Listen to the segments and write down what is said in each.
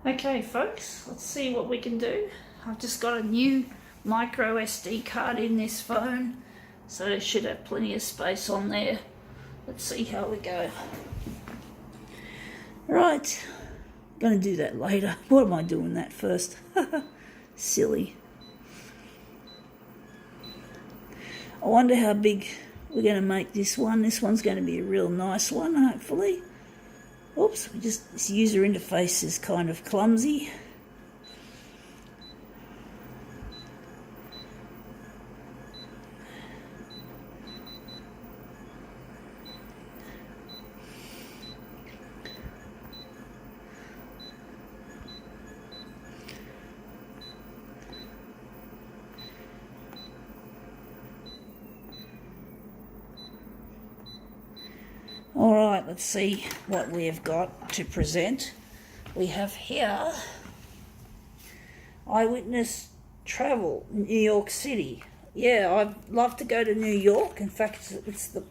Okay folks, let's see what we can do. I've just got a new micro SD card in this phone, so it should have plenty of space on there. Let's see how we go. Right, gonna do that later. What am I doing that first? Silly. I wonder how big we're gonna make this one. This one's gonna be a real nice one, hopefully. Oops, this user interface is kind of clumsy. Alright, let's see what we have got to present. We have here Eyewitness Travel, New York City. Yeah, I'd love to go to New York. In fact, it's the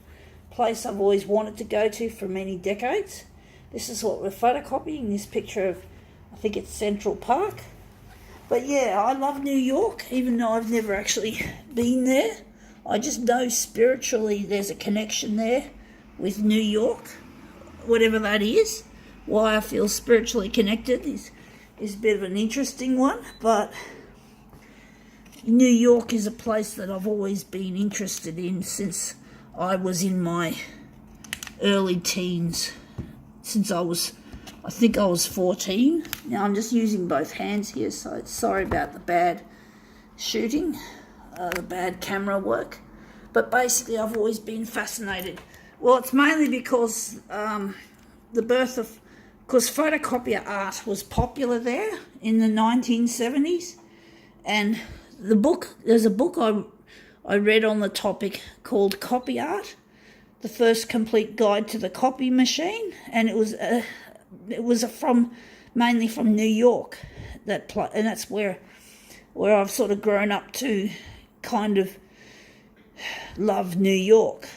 place I've always wanted to go to for many decades. This is what we're photocopying, this picture of, I think it's Central Park. But yeah, I love New York, even though I've never actually been there. I just know spiritually there's a connection there with New York, whatever that is. Why I feel spiritually connected is a bit of an interesting one, but New York is a place that I've always been interested in since I was in my early teens, since I think I was 14. Now I'm just using both hands here, so sorry about the bad shooting, the bad camera work, but basically I've always been fascinated. Well, it's mainly because because photocopier art was popular there in the 1970s, and there's a book I read on the topic called Copy Art, the first complete guide to the copy machine, and it was mainly from New York, and that's where I've sort of grown up to kind of love New York.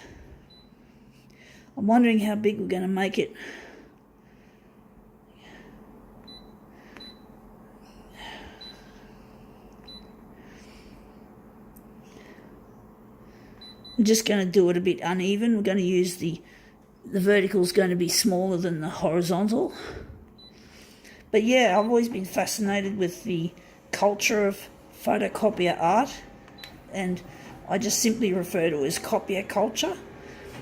I'm wondering how big we're going to make it. I'm just going to do it a bit uneven. We're going to use the vertical is going to be smaller than the horizontal. But yeah, I've always been fascinated with the culture of photocopier art, and I just simply refer to it as copier culture.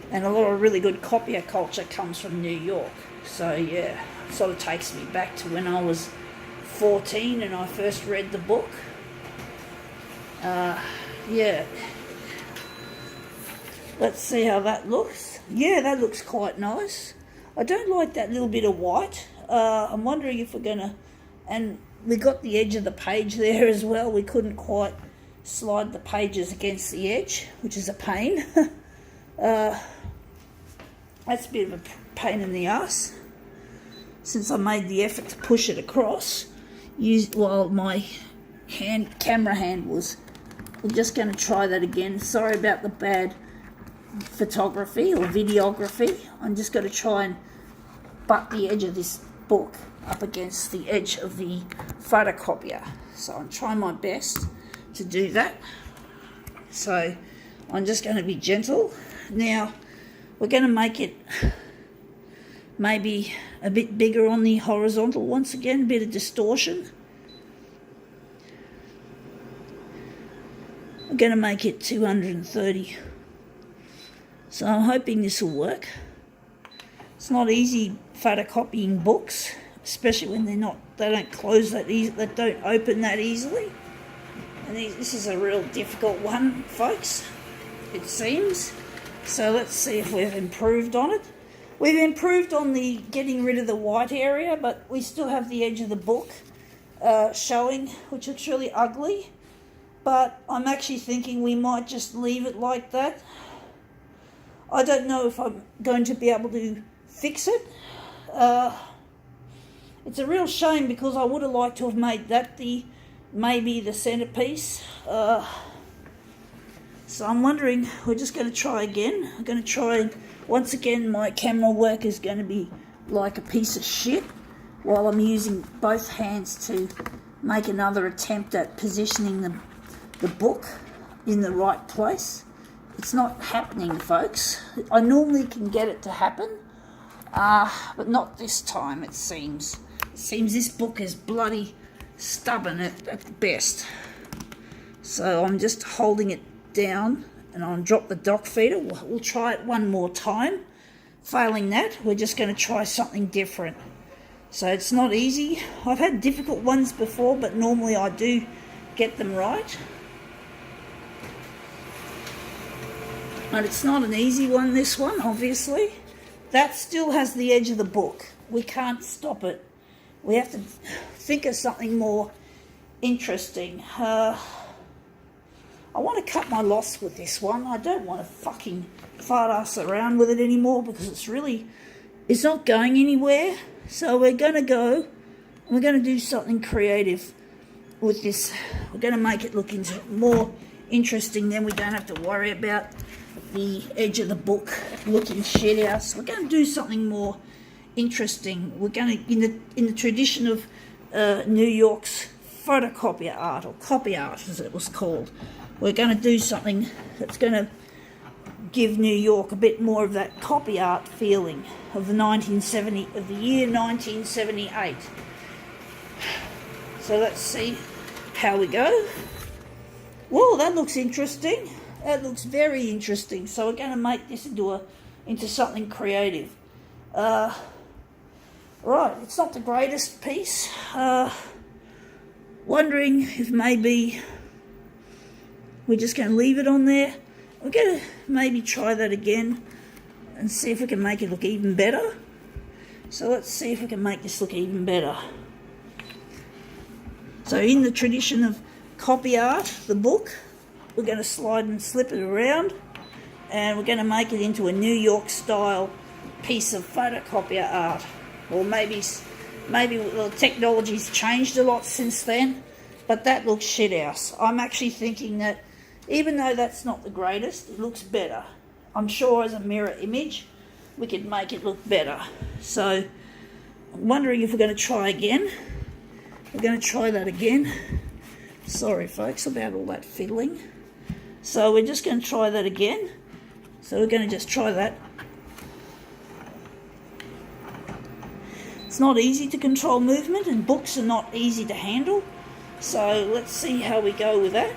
And a lot of really good copier culture comes from New York. So yeah, it sort of takes me back to when I was 14 and I first read the book. Yeah. Let's see how that looks. Yeah, that looks quite nice. I don't like that little bit of white. I'm wondering if we're going to... And we got the edge of the page there as well. We couldn't quite slide the pages against the edge, which is a pain. That's a bit of a pain in the ass, since I made the effort to push it across while my camera hand was... We're just going to try that again. Sorry about the bad photography or videography. I'm just going to try and butt the edge of this book up against the edge of the photocopier. So I'm trying my best to do that. So I'm just going to be gentle. Now we're going to make it maybe a bit bigger on the horizontal once again, a bit of distortion. We're going to make it 230. So I'm hoping this will work. It's not easy photocopying books, especially when they don't close that easy, they don't open that easily. And this is a real difficult one, folks, it seems. So let's see if we've improved on it. We've improved on the getting rid of the white area, but we still have the edge of the book showing, which looks really ugly. But I'm actually thinking we might just leave it like that. I don't know if I'm going to be able to fix it. It's a real shame because I would have liked to have made that maybe the centerpiece. So I'm wondering, we're just going to try again. I'm going to try, once again, my camera work is going to be like a piece of shit. while I'm using both hands to make another attempt at positioning the book in the right place. It's not happening, folks. I normally can get it to happen, but not this time, it seems. It seems this book is bloody stubborn at best. So I'm just holding it down and I'll drop the dock feeder. We'll try it one more time. Failing that, we're just going to try something different. So it's not easy. I've had difficult ones before, but normally I do get them right. But it's not an easy one, this one, obviously. That still has the edge of the book. We can't stop it. We have to think of something more interesting. I want to cut my loss with this one. I don't want to fucking fart ass around with it anymore because it's not going anywhere. So we're going to do something creative with this. We're going to make it look more interesting, then we don't have to worry about the edge of the book looking shit out. We're going to do something more interesting. We're going to, in the tradition of New York's photocopier art, or copy art as it was called, we're going to do something that's going to give New York a bit more of that copy art feeling of the year 1978. So let's see how we go. Whoa, that looks interesting. That looks very interesting. So we're going to make this into something creative. Right, it's not the greatest piece. Wondering if maybe we're just going to leave it on there. We're going to maybe try that again and see if we can make it look even better. So let's see if we can make this look even better. So in the tradition of copy art, the book, we're going to slide and slip it around and we're going to make it into a New York style piece of photocopier art. Or maybe the technology's changed a lot since then, but that looks shit house. I'm actually thinking that even though that's not the greatest, it looks better. I'm sure as a mirror image, we could make it look better. So I'm wondering if we're going to try again. We're going to try that again. Sorry folks about all that fiddling. So we're just going to try that again. So we're going to just try that. It's not easy to control movement and books are not easy to handle. So let's see how we go with that.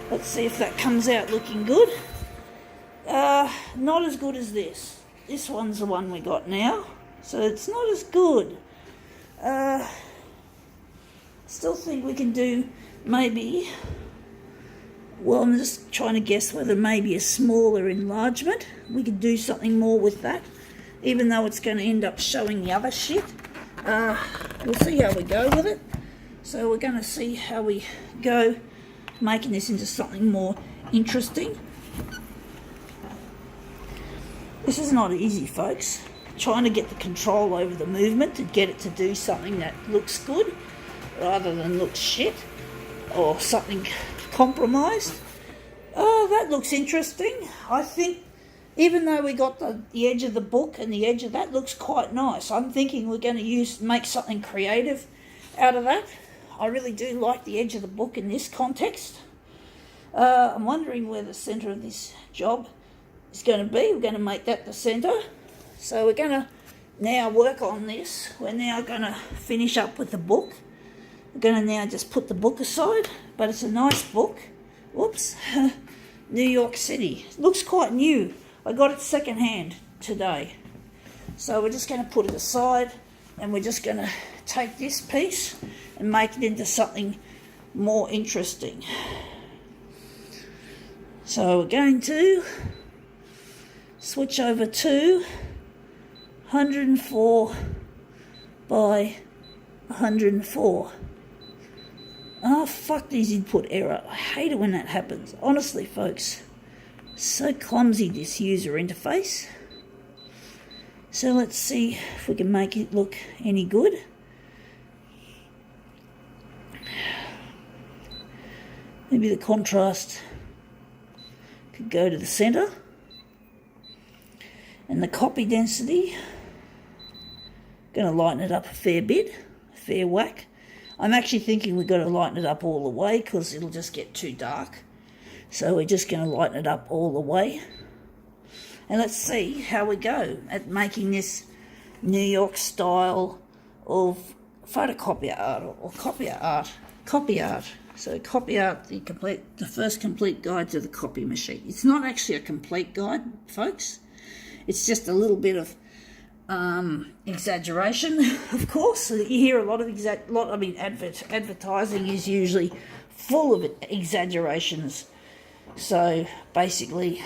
Let's see if that comes out looking good. Not as good as this. This one's the one we got now. So it's not as good. Still think we can do maybe, well, I'm just trying to guess whether maybe a smaller enlargement. We could do something more with that, even though it's going to end up showing the other shit. We'll see how we go with it. So we're going to see how we go making this into something more interesting. This is not easy, folks. Trying to get the control over the movement to get it to do something that looks good rather than looks shit or something compromised. Oh, that looks interesting. I think even though we got the edge of the book and the edge of that looks quite nice, I'm thinking we're going to make something creative out of that. I really do like the edge of the book in this context. I'm wondering where the centre of this job is going to be. We're going to make that the centre. So we're going to now work on this. We're now going to finish up with the book. We're going to now just put the book aside, but it's a nice book. Whoops. New York City. It looks quite new. I got it second hand today. So we're just going to put it aside and we're just going to take this piece and make it into something more interesting. So we're going to switch over to 104 by 104. Oh, fuck these input error. I hate it when that happens. Honestly, folks. So clumsy, this user interface. So let's see if we can make it look any good. Maybe the contrast could go to the centre. And the copy density Going to lighten it up a fair bit, a fair whack. I'm actually thinking we've got to lighten it up all the way because it'll just get too dark. So we're just going to lighten it up all the way. And let's see how we go at making this New York style of photocopier art or copy art. So copy art, the first complete guide to the copy machine. It's not actually a complete guide, folks. It's just a little bit of exaggeration, of course. You hear a lot of advertising is usually full of exaggerations. So basically,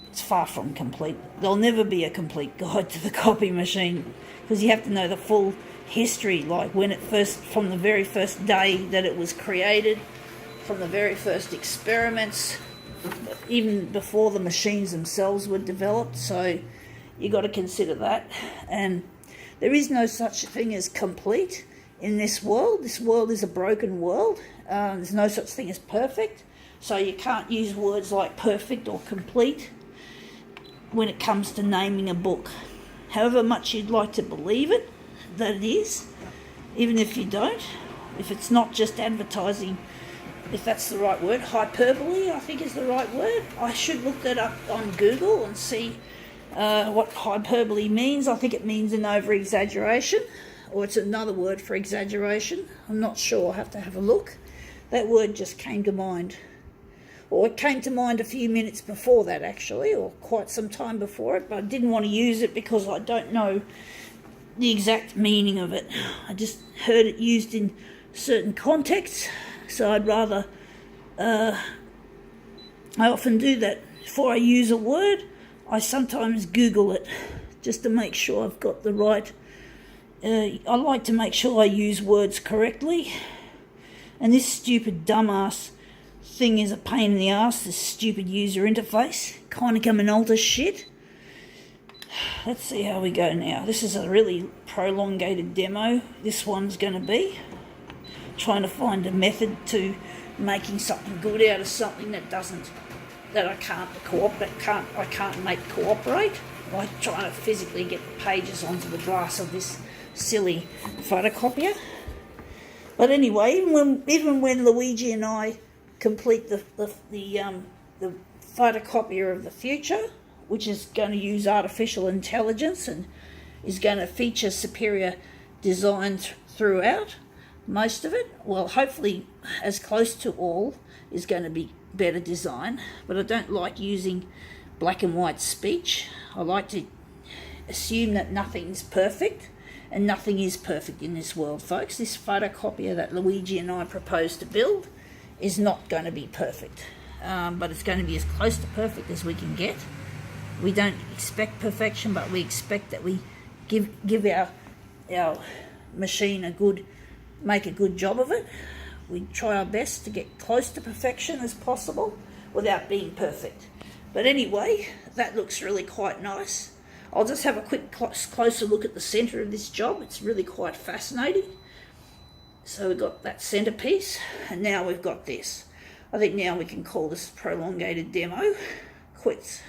it's far from complete. There'll never be a complete guide to the copy machine because you have to know the full history, like from the very first day that it was created, from the very first experiments, even before the machines themselves were developed. So you got to consider that. And there is no such thing as complete in this world. This world is a broken world. There's no such thing as perfect. So you can't use words like perfect or complete when it comes to naming a book. However much you'd like to believe it, that it is, even if you don't, if it's not just advertising, if that's the right word, hyperbole I think is the right word. I should look that up on Google and see what hyperbole means. I think it means an over-exaggeration, or it's another word for exaggeration. I'm not sure, I'll have to have a look. That word just came to mind. Or it came to mind a few minutes before that, actually, or quite some time before it, but I didn't want to use it because I don't know the exact meaning of it. I just heard it used in certain contexts, so I'd rather... I often do that. Before I use a word, I sometimes Google it, just to make sure I've got the right... I like to make sure I use words correctly, and this stupid dumbass thing is a pain in the ass, this stupid user interface. Konica Minolta shit. Let's see how we go now. This is a really prolongated demo. This one's going to be trying to find a method to making something good out of something that I can't make cooperate. Like trying to physically get the pages onto the glass of this silly photocopier. But anyway, even when Luigi and I complete the photocopier of the future, which is going to use artificial intelligence and is going to feature superior design throughout, most of it, well, hopefully as close to all, is going to be better design. But I don't like using black and white speech. I like to assume that nothing's perfect, and nothing is perfect in this world, folks. This photocopier that Luigi and I propose to build is not going to be perfect, but it's going to be as close to perfect as we can get. We don't expect perfection, but we expect that we give our machine make a good job of it. We try our best to get close to perfection as possible without being perfect. But anyway, that looks really quite nice. I'll just have a quick closer look at the centre of this job. It's really quite fascinating. So we've got that centerpiece, and now we've got this. I think now we can call this prolongated demo quits.